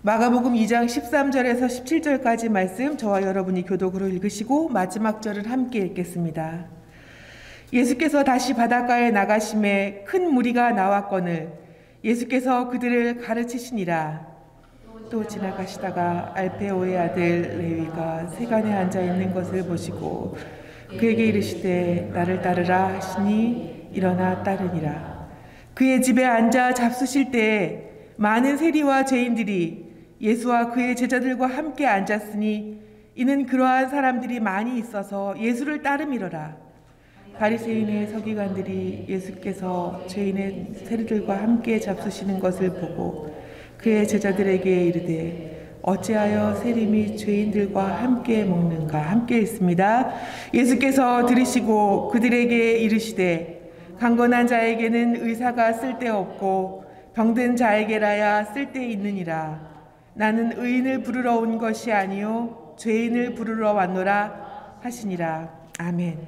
마가복음 2장 13절에서 17절까지 말씀 저와 여러분이 교독으로 읽으시고 마지막 절을 함께 읽겠습니다. 예수께서 다시 바닷가에 나가심에 큰 무리가 나왔거늘 예수께서 그들을 가르치시니라. 또 지나가시다가 알페오의 아들 레위가 세간에 앉아 있는 것을 보시고 그에게 이르시되 나를 따르라 하시니 일어나 따르니라. 그의 집에 앉아 잡수실 때에 많은 세리와 죄인들이 예수와 그의 제자들과 함께 앉았으니 이는 그러한 사람들이 많이 있어서 예수를 따름이로라. 바리새인의 서기관들이 예수께서 죄인의 세리들과 함께 잡수시는 것을 보고 그의 제자들에게 이르되 어찌하여 세리 및 죄인들과 함께 먹는가. 함께 읽습니다. 예수께서 들으시고 그들에게 이르시되 강건한 자에게는 의사가 쓸데없고 병든 자에게라야 쓸데있느니라. 나는 의인을 부르러 온 것이 아니요 죄인을 부르러 왔노라 하시니라. 아멘.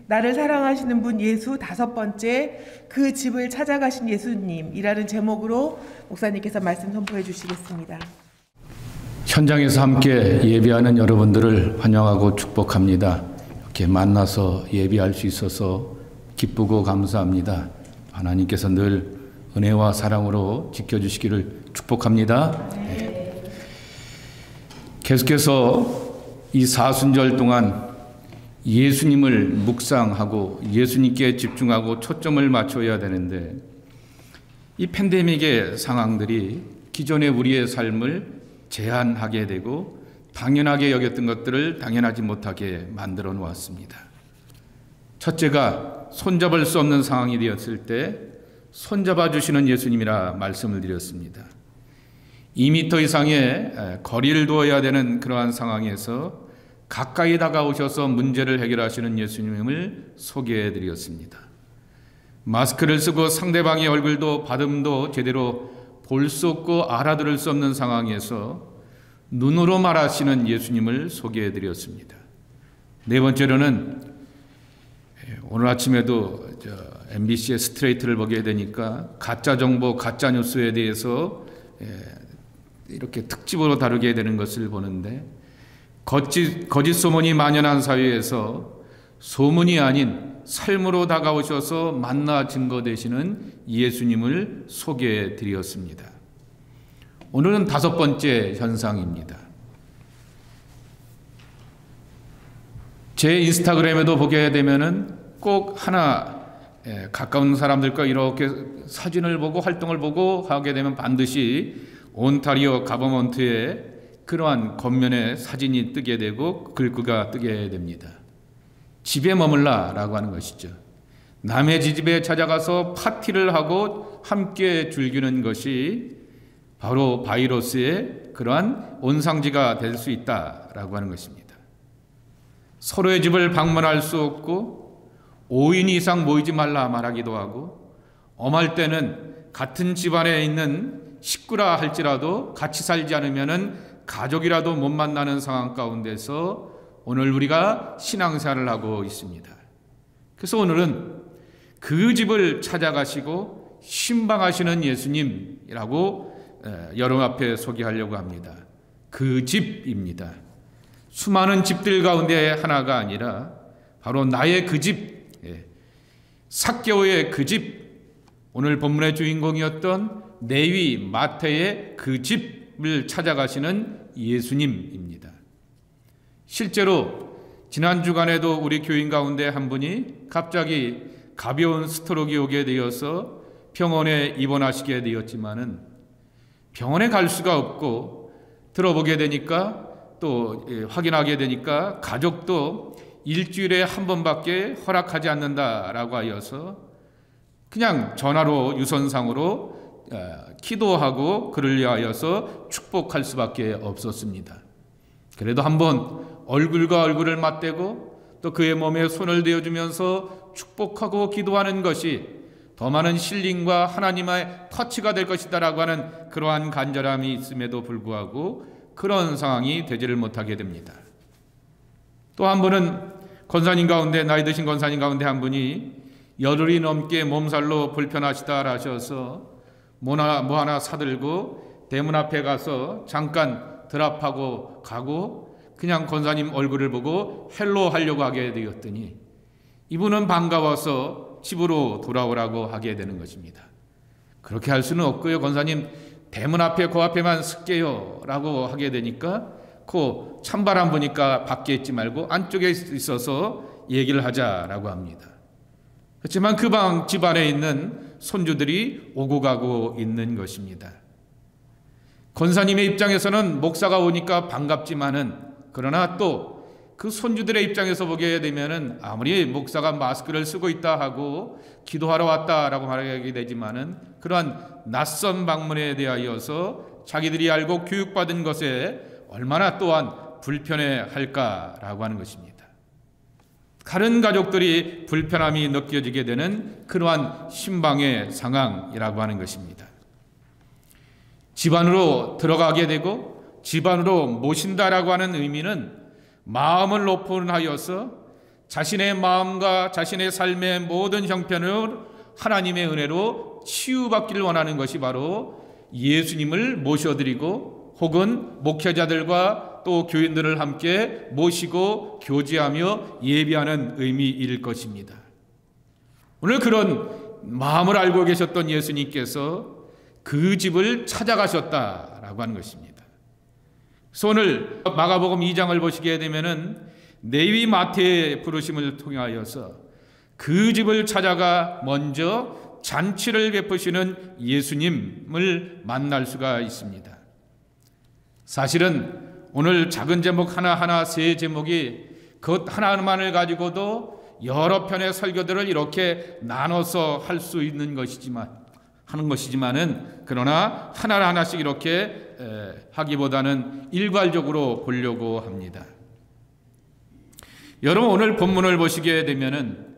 나를 사랑하시는 분 예수, 다섯 번째 그 집을 찾아가신 예수님이라는 제목으로 목사님께서 말씀 선포해 주시겠습니다. 현장에서 함께 예배하는 여러분들을 환영하고 축복합니다. 이렇게 만나서 예배할 수 있어서 기쁘고 감사합니다. 하나님께서 늘 은혜와 사랑으로 지켜주시기를 축복합니다. 네. 계속해서 이 사순절 동안 예수님을 묵상하고 예수님께 집중하고 초점을 맞춰야 되는데 이 팬데믹의 상황들이 기존의 우리의 삶을 제한하게 되고 당연하게 여겼던 것들을 당연하지 못하게 만들어 놓았습니다. 첫째가 손잡을 수 없는 상황이 되었을 때 손잡아 주시는 예수님이라 말씀을 드렸습니다. 2m 이상의 거리를 두어야 되는 그러한 상황에서 가까이 다가오셔서 문제를 해결하시는 예수님을 소개해 드렸습니다. 마스크를 쓰고 상대방의 얼굴도 발음도 제대로 볼 수 없고 알아들을 수 없는 상황에서 눈으로 말하시는 예수님을 소개해 드렸습니다. 네 번째로는 오늘 아침에도 MBC의 스트레이트를 보게 되니까 가짜 정보, 가짜 뉴스에 대해서 이렇게 특집으로 다루게 되는 것을 보는데 거짓 소문이 만연한 사회에서 소문이 아닌 삶으로 다가오셔서 만나 증거 되시는 예수님을 소개해 드렸습니다. 오늘은 다섯 번째 현상입니다. 제 인스타그램에도 보게 되면은 꼭 하나 가까운 사람들과 이렇게 사진을 보고 활동을 보고 하게 되면 반드시 온타리오 가버먼트에 그러한 겉면에 사진이 뜨게 되고 글귀가 뜨게 됩니다. 집에 머물라라고 하는 것이죠. 남의 집에 찾아가서 파티를 하고 함께 즐기는 것이 바로 바이러스의 그러한 온상지가 될 수 있다라고 하는 것입니다. 서로의 집을 방문할 수 없고 5인 이상 모이지 말라 말하기도 하고 엄할 때는 같은 집안에 있는 식구라 할지라도 같이 살지 않으면은 가족이라도 못 만나는 상황 가운데서 오늘 우리가 신앙생활을 하고 있습니다. 그래서 오늘은 그 집을 찾아가시고 신방하시는 예수님이라고 여러분 앞에 소개하려고 합니다. 그 집입니다. 수많은 집들 가운데 하나가 아니라 바로 나의 그 집, 삭개오의 그 집, 오늘 본문의 주인공이었던 레위 마태의 그 집을 찾아가시는 예수님입니다. 실제로 지난 주간에도 우리 교인 가운데 한 분이 갑자기 가벼운 스트로크가 오게 되어서 병원에 입원하시게 되었지만은 병원에 갈 수가 없고 들어보게 되니까 또 확인하게 되니까 가족도 일주일에 한 번밖에 허락하지 않는다라고 하여서 그냥 전화로 유선상으로 기도하고 그를 위하여서 축복할 수밖에 없었습니다. 그래도 한번 얼굴과 얼굴을 맞대고 또 그의 몸에 손을 대어주면서 축복하고 기도하는 것이 더 많은 힐링과 하나님의 터치가 될 것이다라고 하는 그러한 간절함이 있음에도 불구하고 그런 상황이 되지를 못하게 됩니다. 또 한 분은 권사님 가운데, 나이 드신 권사님 가운데 한 분이 열흘이 넘게 몸살로 불편하시다 하셔서 뭐 하나 사들고 대문 앞에 가서 잠깐 드랍하고 가고 그냥 권사님 얼굴을 보고 헬로 하려고 하게 되었더니 이분은 반가워서 집으로 돌아오라고 하게 되는 것입니다. 그렇게 할 수는 없고요. 권사님 대문 앞에 그 앞에만 쓸게요 라고 하게 되니까 그 찬바람 부니까 밖에 있지 말고 안쪽에 있어서 얘기를 하자라고 합니다. 그렇지만 그 방 집 안에 있는 손주들이 오고 가고 있는 것입니다. 권사님의 입장에서는 목사가 오니까 반갑지만은 그러나 또 그 손주들의 입장에서 보게 되면은 아무리 목사가 마스크를 쓰고 있다 하고 기도하러 왔다라고 말하게 되지만은 그러한 낯선 방문에 대하여서 자기들이 알고 교육받은 것에 얼마나 또한 불편해할까라고 하는 것입니다. 다른 가족들이 불편함이 느껴지게 되는 그러한 신방의 상황이라고 하는 것입니다. 집안으로 들어가게 되고 집안으로 모신다라고 하는 의미는 마음을 오픈하여서 자신의 마음과 자신의 삶의 모든 형편을 하나님의 은혜로 치유받기를 원하는 것이 바로 예수님을 모셔드리고 혹은 목회자들과 또 교인들을 함께 모시고 교제하며 예비하는 의미일 것입니다. 오늘 그런 마음을 알고 계셨던 예수님께서 그 집을 찾아가셨다라고 하는 것입니다. 그래서 오늘 마가복음 2장을 보시게 되면은 레위 마태의 부르심을 통하여서 그 집을 찾아가 먼저 잔치를 베푸시는 예수님을 만날 수가 있습니다. 사실은 오늘 작은 제목 하나하나 세 제목이 그 하나만을 가지고도 여러 편의 설교들을 이렇게 나눠서 할 수 있는 것이지만은 그러나 하나하나씩 이렇게 하기보다는 일괄적으로 보려고 합니다. 여러분 오늘 본문을 보시게 되면은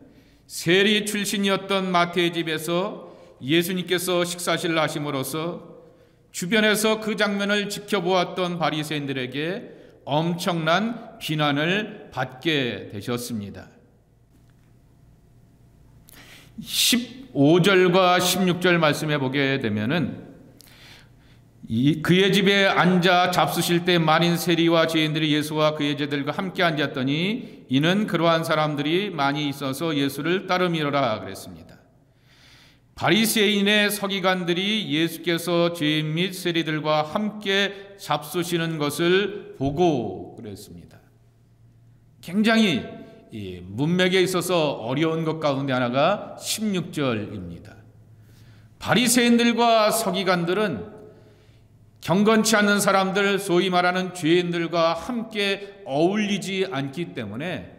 세리 출신이었던 마태의 집에서 예수님께서 식사를 하심으로써 주변에서 그 장면을 지켜보았던 바리새인들에게 엄청난 비난을 받게 되셨습니다. 15절과 16절 말씀해 보게 되면은 그의 집에 앉아 잡수실 때 많은 세리와 죄인들이 예수와 그의 제자들과 함께 앉았더니 이는 그러한 사람들이 많이 있어서 예수를 따름이로라 그랬습니다. 바리새인의 서기관들이 예수께서 죄인 및 세리들과 함께 잡수시는 것을 보고 그랬습니다. 굉장히 문맥에 있어서 어려운 것 가운데 하나가 16절입니다. 바리새인들과 서기관들은 경건치 않는 사람들, 소위 말하는 죄인들과 함께 어울리지 않기 때문에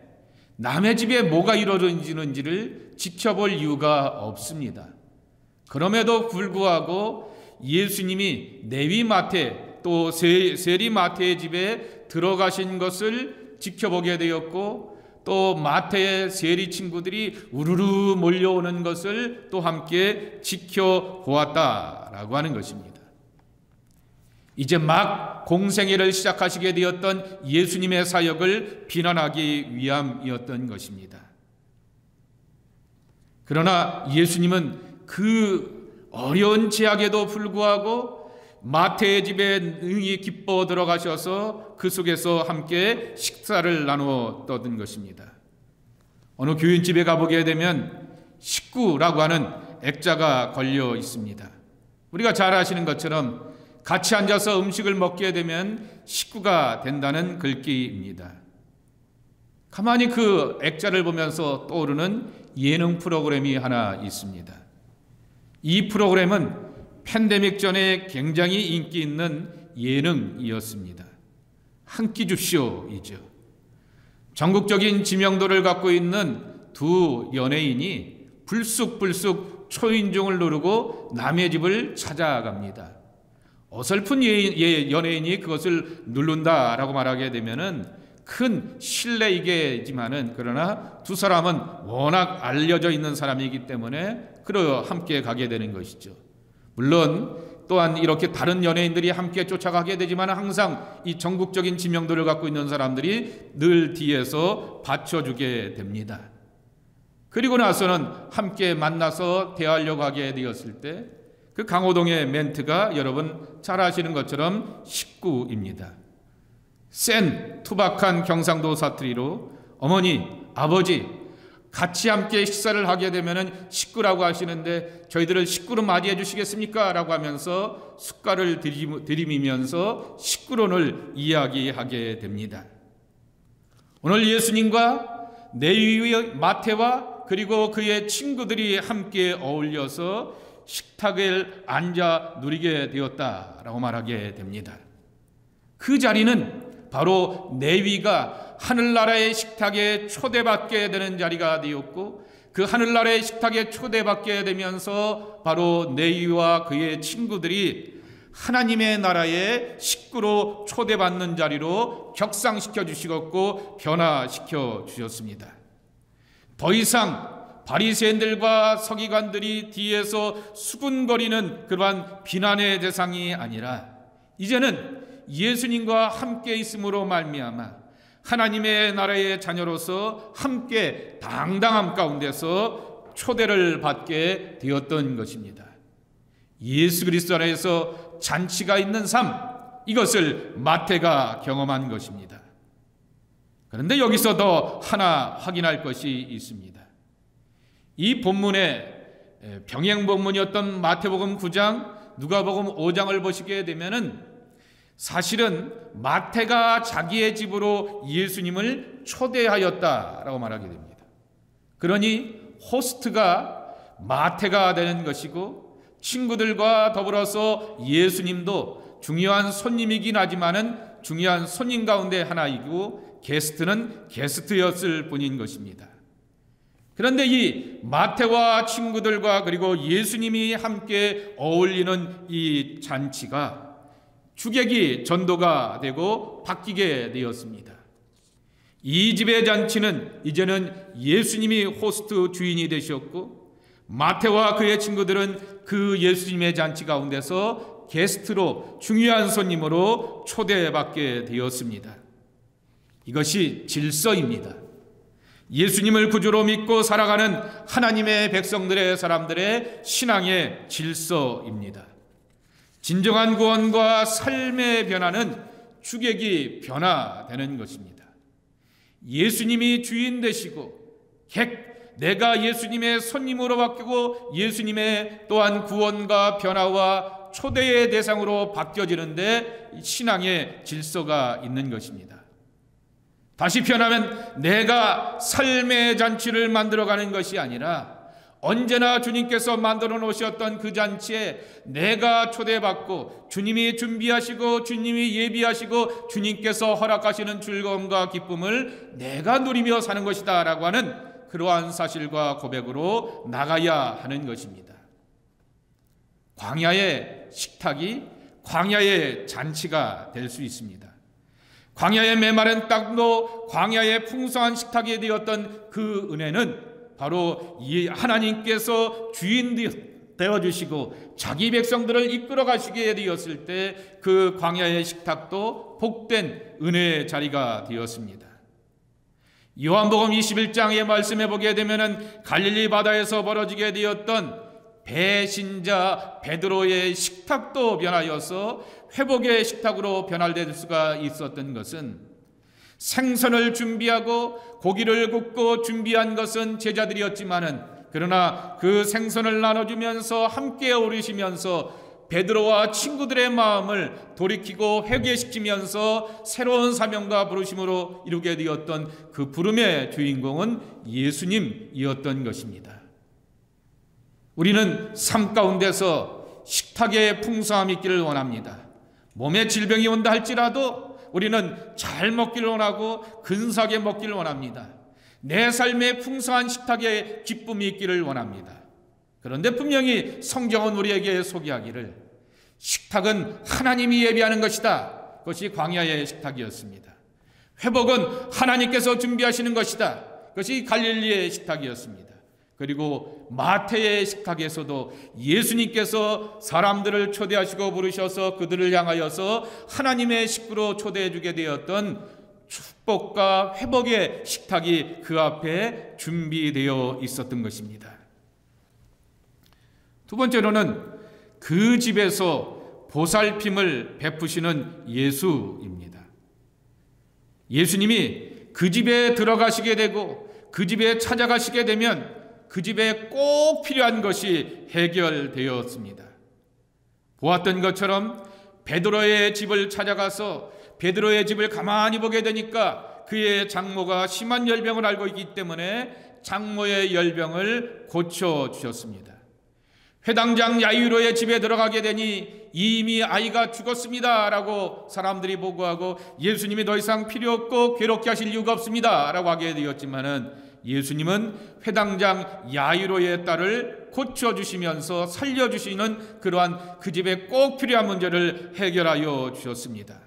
남의 집에 뭐가 이루어지는지를 지켜볼 이유가 없습니다. 그럼에도 불구하고 예수님이 레위 마태 또 세리 마태의 집에 들어가신 것을 지켜보게 되었고 또 마태의 세리 친구들이 우르르 몰려오는 것을 또 함께 지켜보았다라고 하는 것입니다. 이제 막 공생애를 시작하시게 되었던 예수님의 사역을 비난하기 위함이었던 것입니다. 그러나 예수님은 그 어려운 제약에도 불구하고 마태의 집에 능히 기뻐 들어가셔서 그 속에서 함께 식사를 나누었던 것입니다. 어느 교인집에 가보게 되면 식구라고 하는 액자가 걸려 있습니다. 우리가 잘 아시는 것처럼 같이 앉아서 음식을 먹게 되면 식구가 된다는 글귀입니다. 가만히 그 액자를 보면서 떠오르는 예능 프로그램이 하나 있습니다. 이 프로그램은 팬데믹 전에 굉장히 인기 있는 예능이었습니다. 한 끼 줍쇼이죠. 전국적인 지명도를 갖고 있는 두 연예인이 불쑥불쑥 초인종을 누르고 남의 집을 찾아갑니다. 어설픈 연예인이 그것을 누른다라고 말하게 되면은 큰 신뢰이겠지만은 그러나 두 사람은 워낙 알려져 있는 사람이기 때문에 그러 함께 가게 되는 것이죠. 물론 또한 이렇게 다른 연예인들이 함께 쫓아가게 되지만 항상 이 전국적인 지명도를 갖고 있는 사람들이 늘 뒤에서 받쳐주게 됩니다. 그리고 나서는 함께 만나서 대화하려고 하게 되었을 때 그 강호동의 멘트가 여러분 잘 아시는 것처럼 식구입니다. 센 투박한 경상도 사투리로 어머니, 아버지 같이 함께 식사를 하게 되면 식구라고 하시는데 저희들을 식구로 맞이해 주시겠습니까? 라고 하면서 숟갈을 들이미면서 식구론을 이야기하게 됩니다. 오늘 예수님과 레위의 마태와 그리고 그의 친구들이 함께 어울려서 식탁에 앉아 누리게 되었다라고 말하게 됩니다. 그 자리는 바로 레위가 하늘나라의 식탁에 초대받게 되는 자리가 되었고, 그 하늘나라의 식탁에 초대받게 되면서 바로 레위와 그의 친구들이 하나님의 나라의 식구로 초대받는 자리로 격상시켜 주시고 변화시켜 주셨습니다. 더 이상 바리새인들과 서기관들이 뒤에서 수군거리는 그러한 비난의 대상이 아니라 이제는 예수님과 함께 있음으로 말미암아 하나님의 나라의 자녀로서 함께 당당함 가운데서 초대를 받게 되었던 것입니다. 예수 그리스도 안에서 잔치가 있는 삶, 이것을 마태가 경험한 것입니다. 그런데 여기서 더 하나 확인할 것이 있습니다. 이 본문의 병행 본문이었던 마태복음 9장, 누가복음 5장을 보시게 되면은 사실은 마태가 자기의 집으로 예수님을 초대하였다라고 말하게 됩니다. 그러니 호스트가 마태가 되는 것이고 친구들과 더불어서 예수님도 중요한 손님이긴 하지만은 중요한 손님 가운데 하나이고 게스트는 게스트였을 뿐인 것입니다. 그런데 이 마태와 친구들과 그리고 예수님이 함께 어울리는 이 잔치가 주객이 전도가 되고 바뀌게 되었습니다. 이 집의 잔치는 이제는 예수님이 호스트 주인이 되셨고, 마태와 그의 친구들은 그 예수님의 잔치 가운데서 게스트로 중요한 손님으로 초대받게 되었습니다. 이것이 질서입니다. 예수님을 구주로 믿고 살아가는 하나님의 백성들의 사람들의 신앙의 질서입니다. 진정한 구원과 삶의 변화는 주객이 변화되는 것입니다. 예수님이 주인 되시고 내가 예수님의 손님으로 바뀌고 예수님의 또한 구원과 변화와 초대의 대상으로 바뀌어지는데 신앙의 질서가 있는 것입니다. 다시 표현하면 내가 삶의 잔치를 만들어가는 것이 아니라 언제나 주님께서 만들어 놓으셨던 그 잔치에 내가 초대받고 주님이 준비하시고 주님이 예비하시고 주님께서 허락하시는 즐거움과 기쁨을 내가 누리며 사는 것이다 라고 하는 그러한 사실과 고백으로 나가야 하는 것입니다. 광야의 식탁이 광야의 잔치가 될 수 있습니다. 광야의 메마른 땅도 광야의 풍성한 식탁이 되었던 그 은혜는 바로 하나님께서 주인 되어주시고 자기 백성들을 이끌어 가시게 되었을 때 그 광야의 식탁도 복된 은혜의 자리가 되었습니다. 요한복음 21장의 말씀에 보게 되면은 갈릴리 바다에서 벌어지게 되었던 배신자 베드로의 식탁도 변하여서 회복의 식탁으로 변화될 수가 있었던 것은 생선을 준비하고 고기를 굽고 준비한 것은 제자들이었지만은 그러나 그 생선을 나눠주면서 함께 어우르시면서 베드로와 친구들의 마음을 돌이키고 회개시키면서 새로운 사명과 부르심으로 이루게 되었던 그 부름의 주인공은 예수님이었던 것입니다. 우리는 삶 가운데서 식탁의 풍성함이 있기를 원합니다. 몸에 질병이 온다 할지라도 우리는 잘 먹기를 원하고 근사하게 먹기를 원합니다. 내 삶에 풍성한 식탁에 기쁨이 있기를 원합니다. 그런데 분명히 성경은 우리에게 소개하기를 식탁은 하나님이 예비하는 것이다. 그것이 광야의 식탁이었습니다. 회복은 하나님께서 준비하시는 것이다. 그것이 갈릴리의 식탁이었습니다. 그리고 마태의 식탁에서도 예수님께서 사람들을 초대하시고 부르셔서 그들을 향하여서 하나님의 식구로 초대해 주게 되었던 축복과 회복의 식탁이 그 앞에 준비되어 있었던 것입니다. 두 번째로는 그 집에서 보살핌을 베푸시는 예수입니다. 예수님이 그 집에 들어가시게 되고 그 집에 찾아가시게 되면 그 집에 꼭 필요한 것이 해결되었습니다. 보았던 것처럼 베드로의 집을 찾아가서 베드로의 집을 가만히 보게 되니까 그의 장모가 심한 열병을 앓고 있기 때문에 장모의 열병을 고쳐주셨습니다. 회당장 야이로의 집에 들어가게 되니 이미 아이가 죽었습니다 라고 사람들이 보고하고 예수님이 더 이상 필요 없고 괴롭게 하실 이유가 없습니다 라고 하게 되었지만은 예수님은 회당장 야이로의 딸을 고쳐주시면서 살려주시는 그러한 그 집에 꼭 필요한 문제를 해결하여 주셨습니다.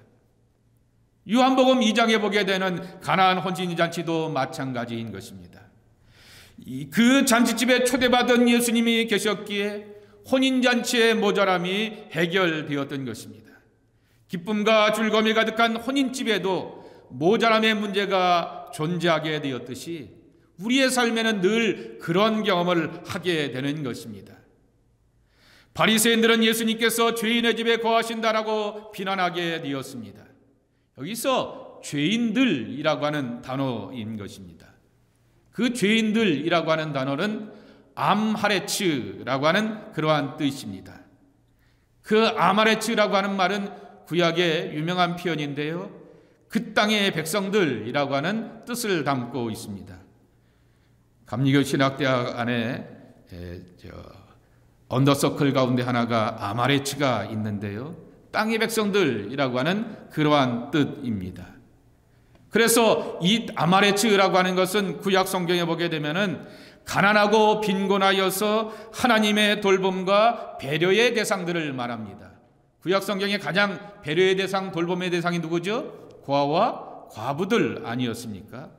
요한복음 2장에 보게 되는 가나안 혼인 잔치도 마찬가지인 것입니다. 그 잔치집에 초대받은 예수님이 계셨기에 혼인잔치의 모자람이 해결되었던 것입니다. 기쁨과 즐거움이 가득한 혼인집에도 모자람의 문제가 존재하게 되었듯이 우리의 삶에는 늘 그런 경험을 하게 되는 것입니다. 바리새인들은 예수님께서 죄인의 집에 거하신다라고 비난하게 되었습니다. 여기서 죄인들이라고 하는 단어인 것입니다. 그 죄인들이라고 하는 단어는 암하레츠라고 하는 그러한 뜻입니다. 그 암하레츠라고 하는 말은 구약의 유명한 표현인데요, 그 땅의 백성들이라고 하는 뜻을 담고 있습니다. 감리교 신학대학 안에 언더서클 가운데 하나가 아마레츠가 있는데요, 땅의 백성들이라고 하는 그러한 뜻입니다. 그래서 이 아마레츠라고 하는 것은 구약 성경에 보게 되면은 가난하고 빈곤하여서 하나님의 돌봄과 배려의 대상들을 말합니다. 구약 성경의 가장 배려의 대상, 돌봄의 대상이 누구죠? 고아와 과부들 아니었습니까?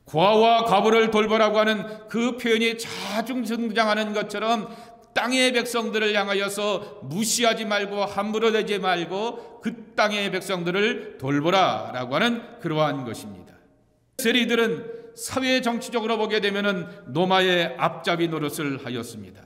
고아와 과부를 돌보라고 하는 그 표현이 자주 등장하는 것처럼 땅의 백성들을 향하여서 무시하지 말고 함부로 대지 말고 그 땅의 백성들을 돌보라라고 하는 그러한 것입니다. 세리들은 사회 정치적으로 보게 되면은 노마의 앞잡이 노릇을 하였습니다.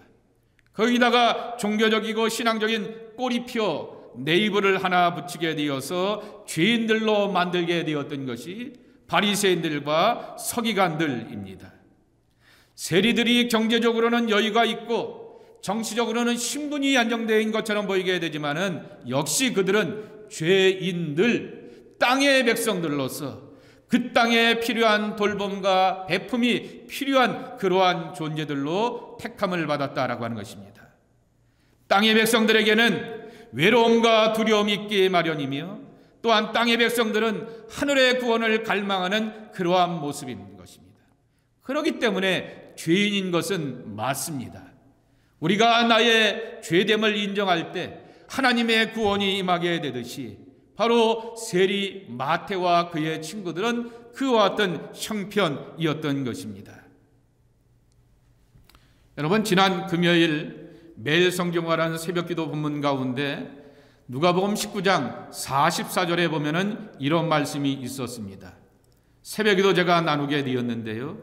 거기다가 종교적이고 신앙적인 꼬리표 네이버를 하나 붙이게 되어서 죄인들로 만들게 되었던 것이 바리새인들과 서기관들입니다. 세리들이 경제적으로는 여유가 있고 정치적으로는 신분이 안정되어 있는 것처럼 보이게 되지만은 역시 그들은 죄인들, 땅의 백성들로서 그 땅에 필요한 돌봄과 배품이 필요한 그러한 존재들로 택함을 받았다라고 하는 것입니다. 땅의 백성들에게는 외로움과 두려움이 있기 마련이며 또한 땅의 백성들은 하늘의 구원을 갈망하는 그러한 모습인 것입니다. 그렇기 때문에 죄인인 것은 맞습니다. 우리가 나의 죄됨을 인정할 때 하나님의 구원이 임하게 되듯이 바로 세리 마태와 그의 친구들은 그와 같은 형편이었던 것입니다. 여러분, 지난 금요일 매일 성경화라는 새벽기도 본문 가운데 누가복음 19장 44절에 보면은 이런 말씀이 있었습니다. 새벽기도 제가 나누게 되었는데요,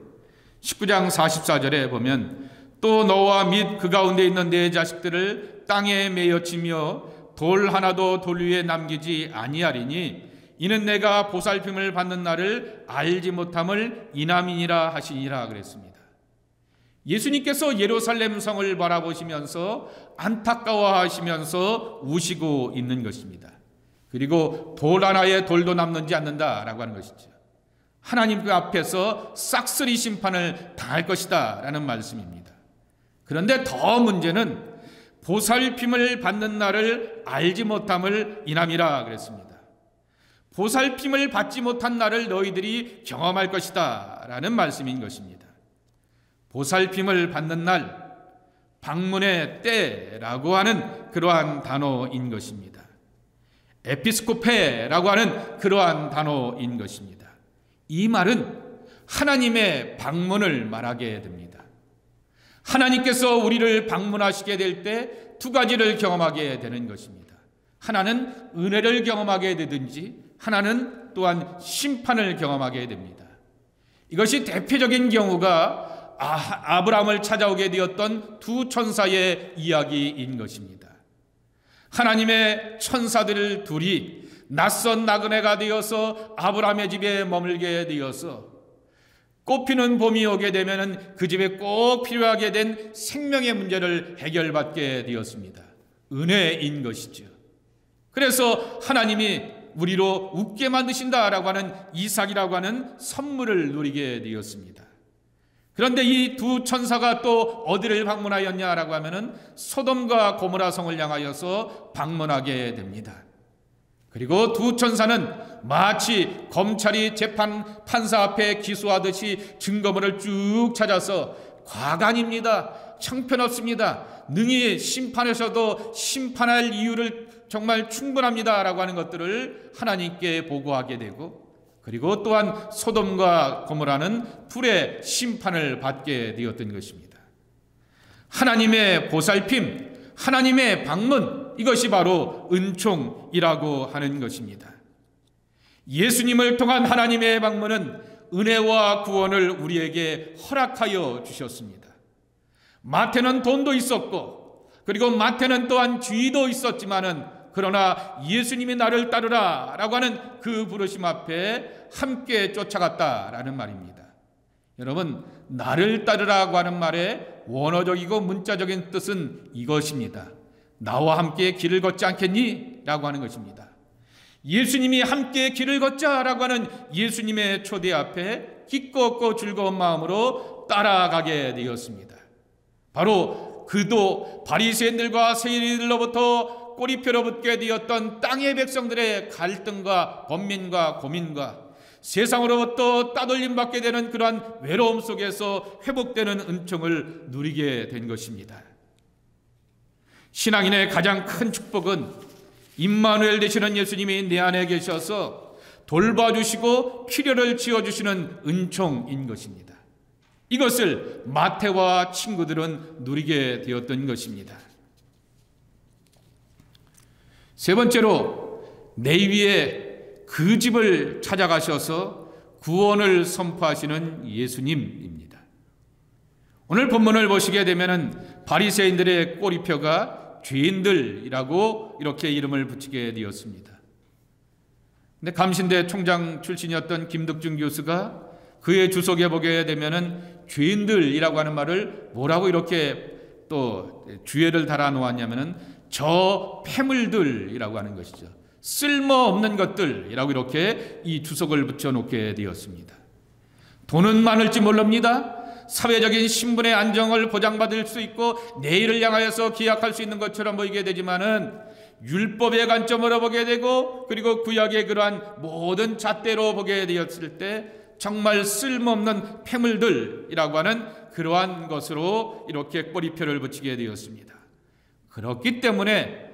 19장 44절에 보면 또 너와 및 그 가운데 있는 네 자식들을 땅에 매여치며 돌 하나도 돌 위에 남기지 아니하리니 이는 내가 보살핌을 받는 날을 알지 못함을 이남이니라 하시니라 그랬습니다. 예수님께서 예루살렘 성을 바라보시면서 안타까워하시면서 우시고 있는 것입니다. 그리고 돌 하나에 돌도 남는지 않는다라고 하는 것이죠. 하나님 그 앞에서 싹쓸이 심판을 당할 것이다 라는 말씀입니다. 그런데 더 문제는 보살핌을 받는 날을 알지 못함을 이남이라 그랬습니다. 보살핌을 받지 못한 날을 너희들이 경험할 것이다 라는 말씀인 것입니다. 보살핌을 받는 날, 방문의 때라고 하는 그러한 단어인 것입니다. 에피스코페라고 하는 그러한 단어인 것입니다. 이 말은 하나님의 방문을 말하게 됩니다. 하나님께서 우리를 방문하시게 될 때 두 가지를 경험하게 되는 것입니다. 하나는 은혜를 경험하게 되든지 하나는 또한 심판을 경험하게 됩니다. 이것이 대표적인 경우가 아브라함을 찾아오게 되었던 두 천사의 이야기인 것입니다. 하나님의 천사들 둘이 낯선 나그네가 되어서 아브라함의 집에 머물게 되어서 꽃피는 봄이 오게 되면 그 집에 꼭 필요하게 된 생명의 문제를 해결받게 되었습니다. 은혜인 것이죠. 그래서 하나님이 우리로 웃게 만드신다라고 하는 이삭이라고 하는 선물을 누리게 되었습니다. 그런데 이 두 천사가 또 어디를 방문하였냐라고 하면은 소돔과 고모라 성을 향하여서 방문하게 됩니다. 그리고 두 천사는 마치 검찰이 판사 앞에 기소하듯이 증거물을 쭉 찾아서 과간입니다. 형편없습니다. 능히 심판하셔도 심판할 이유를 정말 충분합니다라고 하는 것들을 하나님께 보고하게 되고, 그리고 또한 소돔과 고모라는 불의 심판을 받게 되었던 것입니다. 하나님의 보살핌, 하나님의 방문, 이것이 바로 은총이라고 하는 것입니다. 예수님을 통한 하나님의 방문은 은혜와 구원을 우리에게 허락하여 주셨습니다. 마태는 돈도 있었고, 그리고 마태는 또한 쥐도 있었지만은, 그러나 예수님이 나를 따르라 라고 하는 그 부르심 앞에 함께 쫓아갔다라는 말입니다. 여러분, 나를 따르라고 하는 말의 원어적이고 문자적인 뜻은 이것입니다. 나와 함께 길을 걷지 않겠니? 라고 하는 것입니다. 예수님이 함께 길을 걷자라고 하는 예수님의 초대 앞에 기꺼 없고 즐거운 마음으로 따라가게 되었습니다. 바로 그도 바리새인들과 세리들로부터 꼬리표로 붙게 되었던 땅의 백성들의 갈등과 번민과 고민과 세상으로부터 따돌림 받게 되는 그러한 외로움 속에서 회복되는 은총을 누리게 된 것입니다. 신앙인의 가장 큰 축복은 임마누엘 되시는 예수님이 내 안에 계셔서 돌봐주시고 필요를 지어주시는 은총인 것입니다. 이것을 마태와 친구들은 누리게 되었던 것입니다. 세 번째로 레위의 그 집을 찾아가셔서 구원을 선포하시는 예수님입니다. 오늘 본문을 보시게 되면 바리새인들의 꼬리표가 죄인들이라고 이렇게 이름을 붙이게 되었습니다. 근데 감신대 총장 출신이었던 김덕준 교수가 그의 주석에 보게 되면은 죄인들이라고 하는 말을 뭐라고 이렇게 또 주예를 달아 놓았냐면은 저 패물들이라고 하는 것이죠. 쓸모없는 것들이라고 이렇게 이 주석을 붙여놓게 되었습니다. 돈은 많을지 모릅니다. 사회적인 신분의 안정을 보장받을 수 있고 내일을 향하여서 기약할 수 있는 것처럼 보이게 되지만은 율법의 관점으로 보게 되고, 그리고 구약의 그러한 모든 잣대로 보게 되었을 때 정말 쓸모없는 패물들이라고 하는 그러한 것으로 이렇게 꼬리표를 붙이게 되었습니다. 그렇기 때문에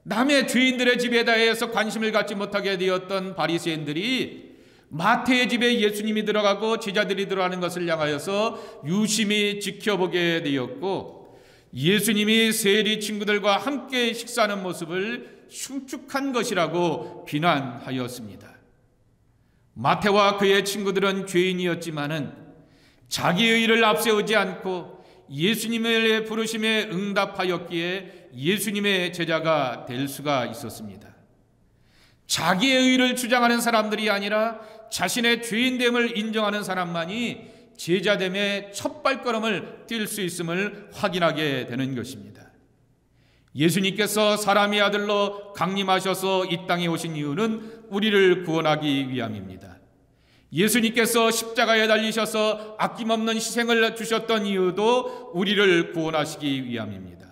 남의 죄인들의 집에 대해서 관심을 갖지 못하게 되었던 바리새인들이 마태의 집에 예수님이 들어가고 제자들이 들어가는 것을 향하여서 유심히 지켜보게 되었고, 예수님이 세리 친구들과 함께 식사하는 모습을 흉측한 것이라고 비난하였습니다. 마태와 그의 친구들은 죄인이었지만은 자기의 일을 앞세우지 않고 예수님의 부르심에 응답하였기에 예수님의 제자가 될 수가 있었습니다. 자기의 의를 주장하는 사람들이 아니라 자신의 죄인됨을 인정하는 사람만이 제자됨의 첫 발걸음을 뛸 수 있음을 확인하게 되는 것입니다. 예수님께서 사람의 아들로 강림하셔서 이 땅에 오신 이유는 우리를 구원하기 위함입니다. 예수님께서 십자가에 달리셔서 아낌없는 희생을 주셨던 이유도 우리를 구원하시기 위함입니다.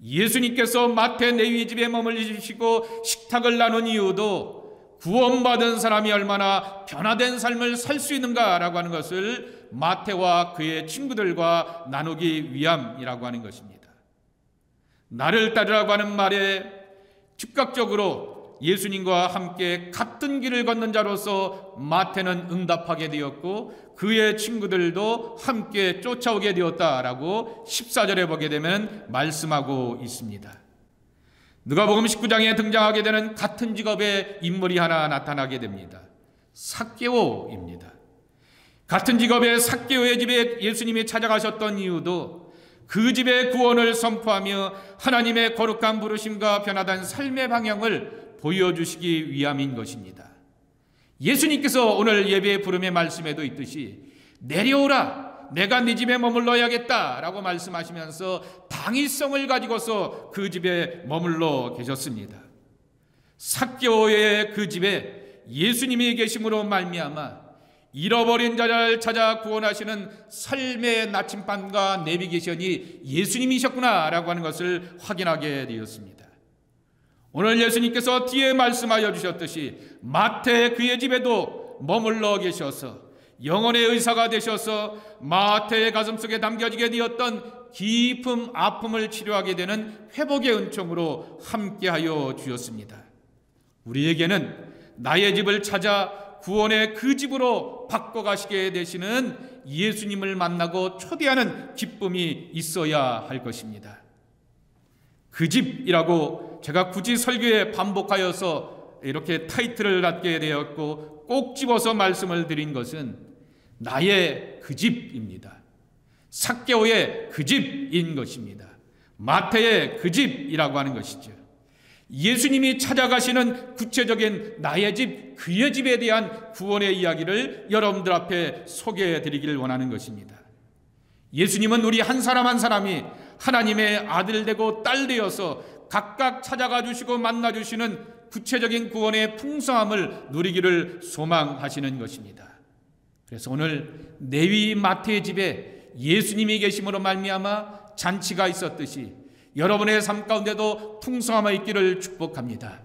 예수님께서 마태 레위 집에 머물리시고 식탁을 나눈 이유도 구원받은 사람이 얼마나 변화된 삶을 살 수 있는가라고 하는 것을 마태와 그의 친구들과 나누기 위함이라고 하는 것입니다. 나를 따르라고 하는 말에 즉각적으로 예수님과 함께 같은 길을 걷는 자로서 마태는 응답하게 되었고 그의 친구들도 함께 쫓아오게 되었다라고 14절에 보게 되면 말씀하고 있습니다. 누가복음 19장에 등장하게 되는 같은 직업의 인물이 하나 나타나게 됩니다. 삭개오입니다. 같은 직업의 삭개오의 집에 예수님이 찾아가셨던 이유도 그 집의 구원을 선포하며 하나님의 거룩한 부르심과 변화된 삶의 방향을 보여주시기 위함인 것입니다. 예수님께서 오늘 예배의 부름의 말씀에도 있듯이 내려오라, 내가 네 집에 머물러야겠다라고 말씀하시면서 당위성을 가지고서 그 집에 머물러 계셨습니다. 삭개오의 그 집에 예수님이 계심으로 말미암아 잃어버린 자를 찾아 구원하시는 삶의 나침반과 내비게이션이 예수님이셨구나라고 하는 것을 확인하게 되었습니다. 오늘 예수님께서 뒤에 말씀하여 주셨듯이 마태 그의 집에도 머물러 계셔서 영혼의 의사가 되셔서 마태의 가슴속에 담겨지게 되었던 깊은 아픔을 치료하게 되는 회복의 은총으로 함께하여 주셨습니다. 우리에게는 나의 집을 찾아 구원의 그 집으로 바꿔가시게 되시는 예수님을 만나고 초대하는 기쁨이 있어야 할 것입니다. 그 집이라고 제가 굳이 설교에 반복하여서 이렇게 타이틀을 갖게 되었고 꼭 집어서 말씀을 드린 것은 나의 그 집입니다. 삭개오의 그 집인 것입니다. 마태의 그 집이라고 하는 것이죠. 예수님이 찾아가시는 구체적인 나의 집, 그의 집에 대한 구원의 이야기를 여러분들 앞에 소개해 드리기를 원하는 것입니다. 예수님은 우리 한 사람 한 사람이 하나님의 아들 되고 딸 되어서 각각 찾아가 주시고 만나 주시는 구체적인 구원의 풍성함을 누리기를 소망하시는 것입니다. 그래서 오늘 레위 마태의 집에 예수님이 계심으로 말미암아 잔치가 있었듯이 여러분의 삶 가운데도 풍성함이 있기를 축복합니다.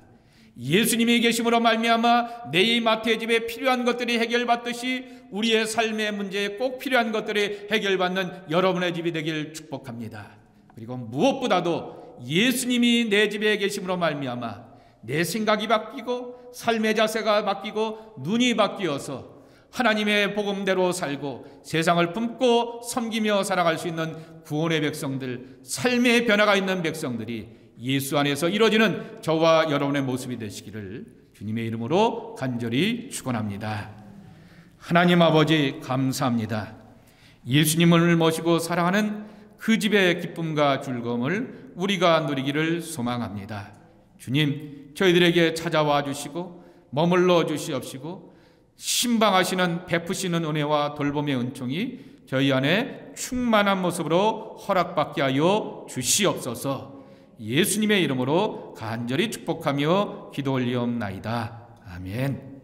예수님이 계심으로 말미암아 레위 마태의 집에 필요한 것들이 해결받듯이 우리의 삶의 문제에 꼭 필요한 것들이 해결받는 여러분의 집이 되길 축복합니다. 그리고 무엇보다도 예수님이 내 집에 계심으로 말미암아 내 생각이 바뀌고 삶의 자세가 바뀌고 눈이 바뀌어서 하나님의 복음대로 살고 세상을 품고 섬기며 살아갈 수 있는 구원의 백성들, 삶의 변화가 있는 백성들이 예수 안에서 이루어지는 저와 여러분의 모습이 되시기를 주님의 이름으로 간절히 축원합니다. 하나님 아버지 감사합니다. 예수님을 모시고 사랑하는 그 집의 기쁨과 즐거움을 우리가 누리기를 소망합니다. 주님, 저희들에게 찾아와 주시고 머물러 주시옵시고 신방하시는 베푸시는 은혜와 돌봄의 은총이 저희 안에 충만한 모습으로 허락받게 하여 주시옵소서. 예수님의 이름으로 간절히 축복하며 기도 올리옵나이다. 아멘.